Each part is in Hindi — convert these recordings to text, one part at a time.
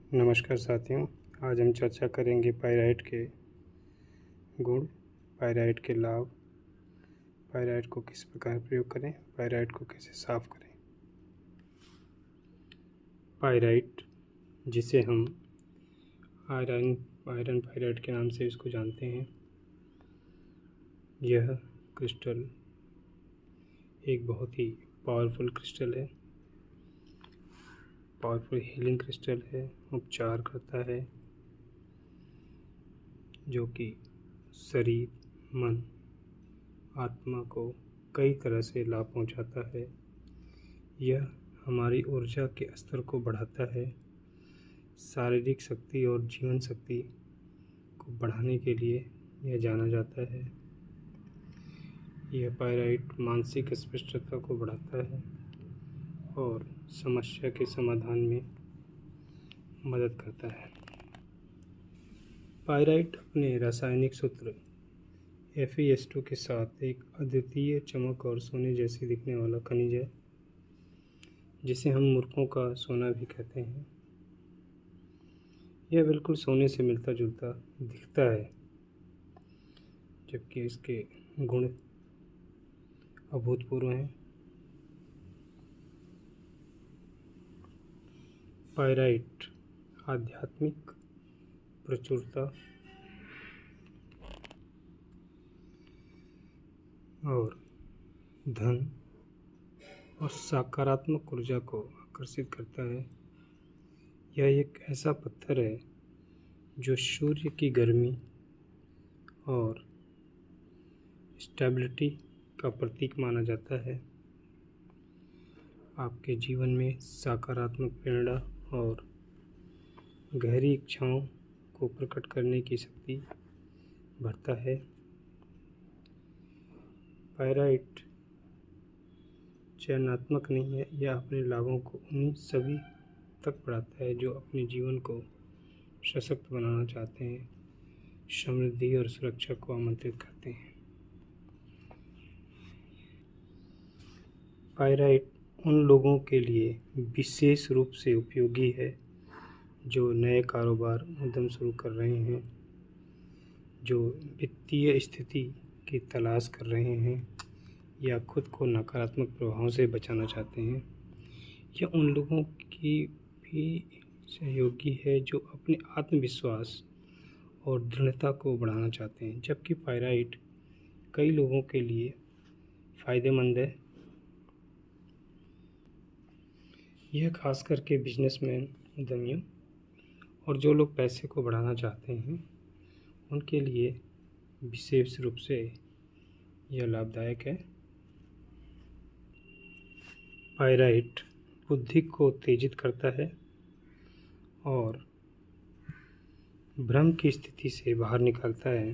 नमस्कार साथियों। आज हम चर्चा करेंगे पाइराइट के गुण, पाइराइट के लाभ, पाइराइट को किस प्रकार प्रयोग करें, पाइराइट को कैसे साफ करें। पाइराइट, जिसे हम आयरन पाइराइट के नाम से इसको जानते हैं, यह क्रिस्टल एक बहुत ही पावरफुल क्रिस्टल है, पावरफुल हीलिंग क्रिस्टल है। उपचार करता है जो कि शरीर, मन, आत्मा को कई तरह से लाभ पहुंचाता है। यह हमारी ऊर्जा के स्तर को बढ़ाता है, शारीरिक शक्ति और जीवन शक्ति को बढ़ाने के लिए यह जाना जाता है। यह पाइराइट मानसिक स्पष्टता को बढ़ाता है और समस्या के समाधान में मदद करता है। पाइराइट अपने रासायनिक सूत्र Fe2 के साथ एक अद्वितीय चमक और सोने जैसी दिखने वाला खनिज है, जिसे हम मूर्खों का सोना भी कहते हैं। यह बिल्कुल सोने से मिलता जुलता दिखता है, जबकि इसके गुण अभूतपूर्व हैं। पाइराइट आध्यात्मिक प्रचुरता और धन और सकारात्मक ऊर्जा को आकर्षित करता है। यह एक ऐसा पत्थर है जो सूर्य की गर्मी और स्टेबिलिटी का प्रतीक माना जाता है। आपके जीवन में सकारात्मक प्रेरणा और गहरी इच्छाओं को प्रकट करने की शक्ति भरता है। पाइराइट चयनात्मक नहीं है, यह अपने लाभों को उन्हीं सभी तक बढ़ाता है जो अपने जीवन को सशक्त बनाना चाहते हैं, समृद्धि और सुरक्षा को आमंत्रित करते हैं। पाइराइट उन लोगों के लिए विशेष रूप से उपयोगी है जो नए कारोबार उद्यम शुरू कर रहे हैं, जो वित्तीय स्थिति की तलाश कर रहे हैं या खुद को नकारात्मक प्रभावों से बचाना चाहते हैं। यह उन लोगों की भी सहयोगी है जो अपने आत्मविश्वास और दृढ़ता को बढ़ाना चाहते हैं, जबकि पाइराइट कई लोगों के लिए फ़ायदेमंद है। यह खास करके बिजनेसमैन, उद्यमियों और जो लोग पैसे को बढ़ाना चाहते हैं, उनके लिए विशेष रूप से यह लाभदायक है। पाइराइट बुद्धि को उत्तेजित करता है और भ्रम की स्थिति से बाहर निकालता है,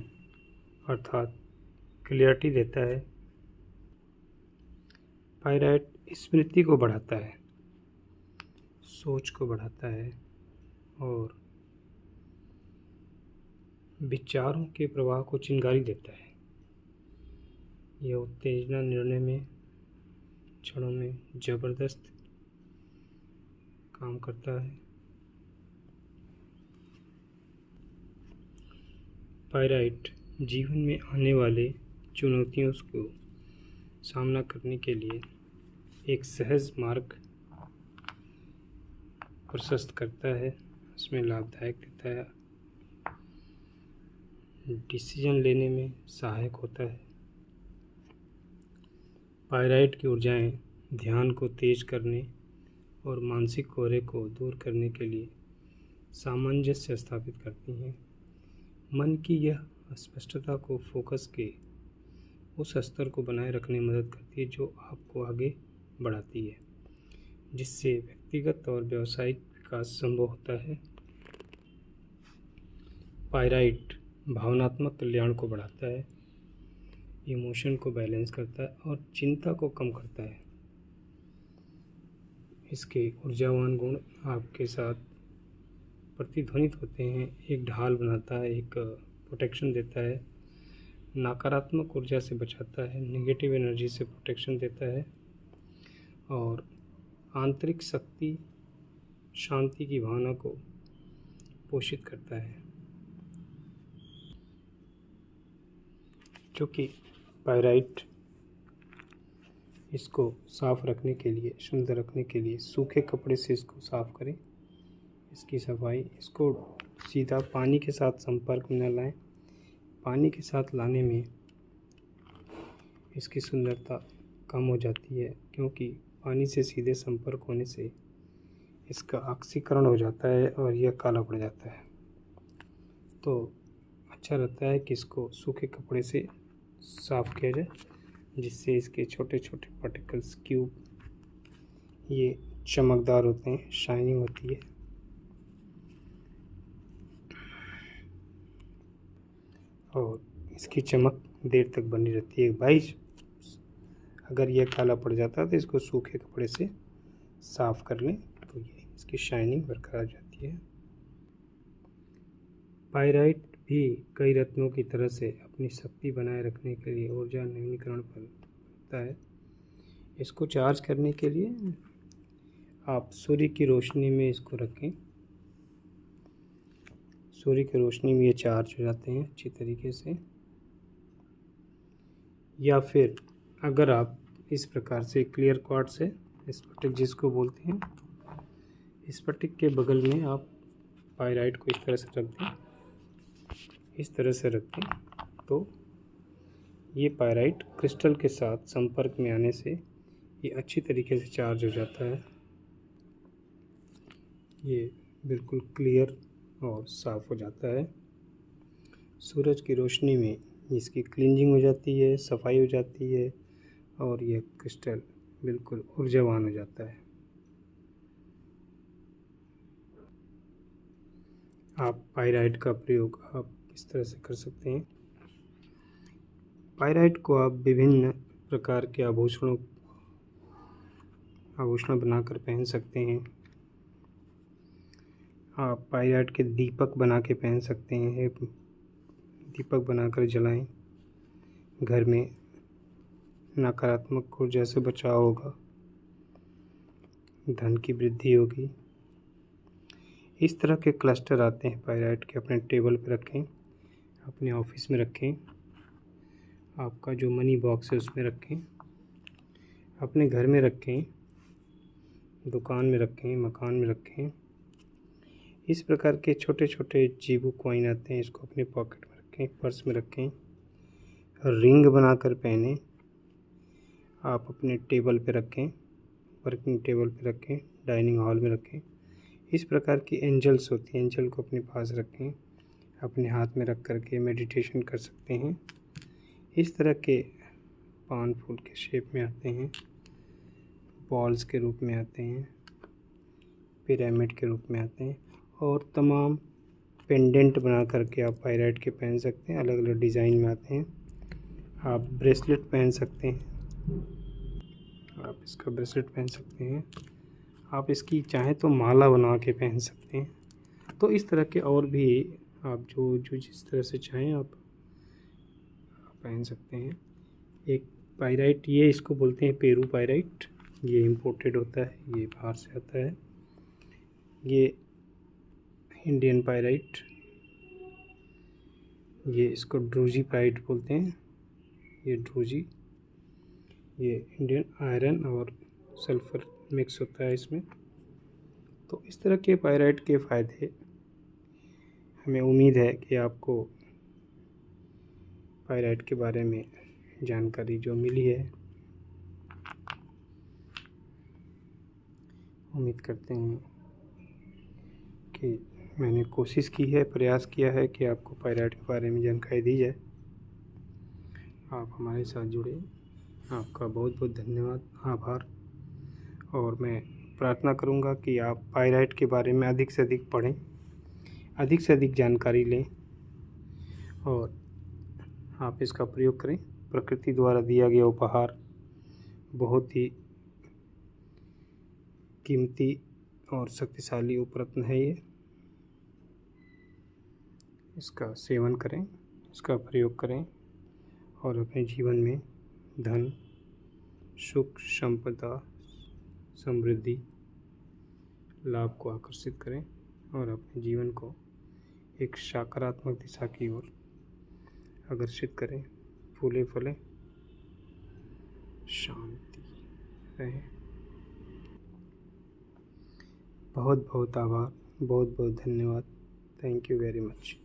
अर्थात क्लियरिटी देता है। पाइराइट स्मृति को बढ़ाता है, सोच को बढ़ाता है और विचारों के प्रवाह को चिंगारी देता है। यह उत्तेजना निर्णय में क्षणों में जबरदस्त काम करता है। पाइराइट जीवन में आने वाले चुनौतियों को सामना करने के लिए एक सहज मार्ग प्रशस्त करता है, इसमें लाभदायक देता है, डिसीजन लेने में सहायक होता है। पाइराइट की ऊर्जाएं ध्यान को तेज करने और मानसिक कोहरे को दूर करने के लिए सामंजस्य स्थापित करती हैं। मन की यह स्पष्टता को फोकस के उस स्तर को बनाए रखने में मदद करती है जो आपको आगे बढ़ाती है, जिससे व्यक्तिगत और व्यावसायिक विकास संभव होता है। पाइराइट भावनात्मक कल्याण को बढ़ाता है, इमोशन को बैलेंस करता है और चिंता को कम करता है। इसके ऊर्जावान गुण आपके साथ प्रतिध्वनित होते हैं, एक ढाल बनाता है, एक प्रोटेक्शन देता है, नकारात्मक ऊर्जा से बचाता है, नेगेटिव एनर्जी से प्रोटेक्शन देता है और आंतरिक शक्ति, शांति की भावना को पोषित करता है। क्योंकि पाइराइट इसको साफ़ रखने के लिए, सुंदर रखने के लिए सूखे कपड़े से इसको साफ़ करें। इसकी सफाई, इसको सीधा पानी के साथ संपर्क में न लाएं। पानी के साथ लाने में इसकी सुंदरता कम हो जाती है, क्योंकि पानी से सीधे संपर्क होने से इसका ऑक्सीकरण हो जाता है और यह काला पड़ जाता है। तो अच्छा रहता है कि इसको सूखे कपड़े से साफ़ किया जाए, जिससे इसके छोटे छोटे पार्टिकल्स, क्यूब, ये चमकदार होते हैं, शाइनिंग होती है और इसकी चमक देर तक बनी रहती है। भाई अगर यह काला पड़ जाता है तो इसको सूखे कपड़े से साफ़ कर लें तो ये इसकी शाइनिंग बरकरार जाती है। पाइराइट भी कई रत्नों की तरह से अपनी शक्ति बनाए रखने के लिए ऊर्जा नवीनीकरण पर होता है। इसको चार्ज करने के लिए आप सूर्य की रोशनी में इसको रखें। सूर्य की रोशनी में ये चार्ज हो जाते हैं अच्छी तरीके से। या फिर अगर आप इस प्रकार से क्लियर क्वार्ट्ज से, स्फटिक जिसको बोलते हैं, स्फटिक के बगल में आप पाइराइट को इस तरह से रख दें, इस तरह से रख दें तो ये पाइराइट क्रिस्टल के साथ संपर्क में आने से ये अच्छी तरीके से चार्ज हो जाता है। ये बिल्कुल क्लियर और साफ़ हो जाता है। सूरज की रोशनी में इसकी क्लींजिंग हो जाती है, सफाई हो जाती है और यह क्रिस्टल बिल्कुल ऊर्जावान हो जाता है। आप पाइराइट का प्रयोग आप इस तरह से कर सकते हैं। पाइराइट को आप विभिन्न प्रकार के आभूषण बनाकर पहन सकते हैं। आप पाइराइट के दीपक बना के पहन सकते हैं। दीपक बनाकर जलाएं। घर में नकारात्मक ऊर्जा से बचाव होगा, धन की वृद्धि होगी। इस तरह के क्लस्टर आते हैं पाइराइट के। अपने टेबल पर रखें, अपने ऑफिस में रखें, आपका जो मनी बॉक्स है उसमें रखें, अपने घर में रखें, दुकान में रखें, मकान में रखें। इस प्रकार के छोटे छोटे जीबू कॉइन आते हैं, इसको अपने पॉकेट में रखें, पर्स में रखें, रिंग बनाकर पहने। आप अपने टेबल पे रखें, वर्किंग टेबल पे रखें, डाइनिंग हॉल में रखें। इस प्रकार की एंजल्स होती हैं, एंजल को अपने पास रखें, अपने हाथ में रख करके मेडिटेशन कर सकते हैं। इस तरह के पान फूल के शेप में आते हैं, बॉल्स के रूप में आते हैं, पिरामिड के रूप में आते हैं और तमाम पेंडेंट बना करके आप पाइराइट के पहन सकते हैं। अलग अलग डिज़ाइन में आते हैं। आप ब्रेसलेट पहन सकते हैं, आप इसका ब्रेसलेट पहन सकते हैं। आप इसकी चाहें तो माला बना के पहन सकते हैं। तो इस तरह के और भी आप जो जिस तरह से चाहें आप पहन सकते हैं। एक पाइराइट, ये इसको बोलते हैं पेरू पाइराइट। ये इम्पोर्टेड होता है, ये बाहर से आता है। ये इंडियन पाइराइट, ये इसको ड्रूजी पाइराइट बोलते हैं। ये ड्रूजी, ये इंडियन आयरन और सल्फ़र मिक्स होता है इसमें। तो इस तरह के पाइराइट के फ़ायदे, हमें उम्मीद है कि आपको पाइराइट के बारे में जानकारी जो मिली है, उम्मीद करते हैं कि मैंने कोशिश की है, प्रयास किया है कि आपको पाइराइट के बारे में जानकारी दी जाए। आप हमारे साथ जुड़े, आपका बहुत बहुत धन्यवाद, आभार। और मैं प्रार्थना करूंगा कि आप पाइराइट के बारे में अधिक से अधिक पढ़ें, अधिक से अधिक जानकारी लें और आप इसका प्रयोग करें। प्रकृति द्वारा दिया गया उपहार बहुत ही कीमती और शक्तिशाली उपरत्न है। ये, इसका सेवन करें, इसका प्रयोग करें और अपने जीवन में धन, सुख, संपदा, समृद्धि, लाभ को आकर्षित करें और अपने जीवन को एक सकारात्मक दिशा की ओर अग्रसित करें। फूले फले, शांति रहे। बहुत बहुत आभार, बहुत बहुत धन्यवाद। Thank you very much.